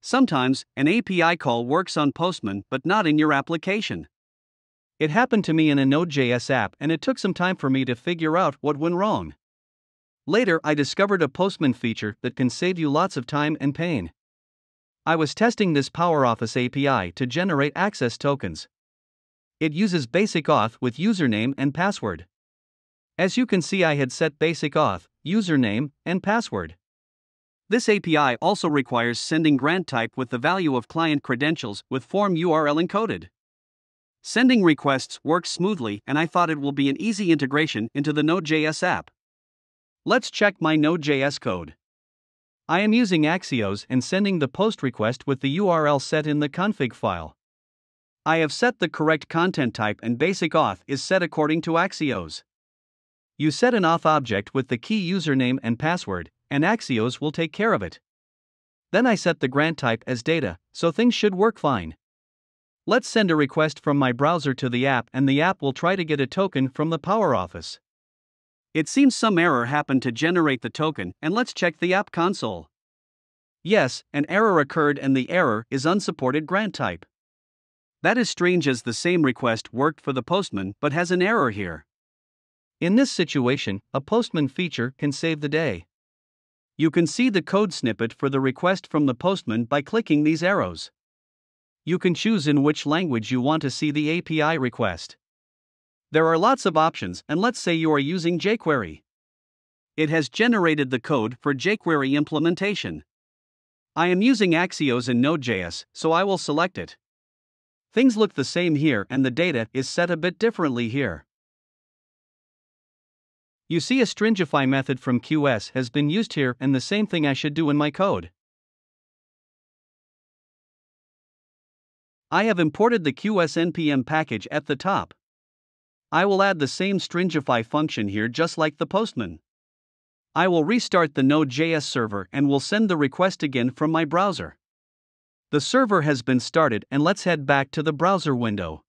Sometimes, an API call works on Postman but not in your application. It happened to me in a nodeJS app, and it took some time for me to figure out what went wrong. Later, I discovered a Postman feature that can save you lots of time and pain. I was testing this PowerOffice API to generate access tokens. It uses basic auth with username and password. As you can see, I had set basic auth, username, and password. This API also requires sending grant type with the value of client credentials with form URL encoded. Sending requests works smoothly, and I thought it will be an easy integration into the nodeJS app. Let's check my nodeJS code. I am using Axios and sending the post request with the URL set in the config file. I have set the correct content type and basic auth is set according to Axios. You set an auth object with the key username and password, and Axios will take care of it. Then I set the grant type as data, so things should work fine. Let's send a request from my browser to the app, and the app will try to get a token from the PowerOffice. It seems some error happened to generate the token, and let's check the app console. Yes, an error occurred, and the error is unsupported grant type. That is strange, as the same request worked for the Postman but has an error here. In this situation, a Postman feature can save the day. You can see the code snippet for the request from the Postman by clicking these arrows. You can choose in which language you want to see the API request. There are lots of options, and let's say you are using jQuery. It has generated the code for jQuery implementation. I am using Axios in nodeJS, so I will select it. Things look the same here, and the data is set a bit differently here. You see, a stringify method from QS has been used here, and the same thing I should do in my code. I have imported the QS npm package at the top. I will add the same stringify function here, just like the Postman. I will restart the nodeJS server and will send the request again from my browser. The server has been started, and let's head back to the browser window.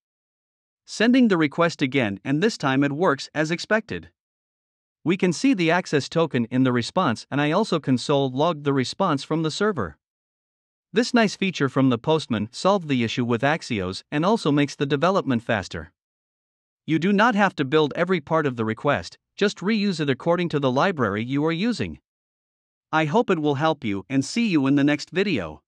Sending the request again, and this time it works as expected. We can see the access token in the response, and I also console logged the response from the server. This nice feature from the Postman solved the issue with Axios and also makes the development faster. You do not have to build every part of the request, just reuse it according to the library you are using. I hope it will help you, and see you in the next video.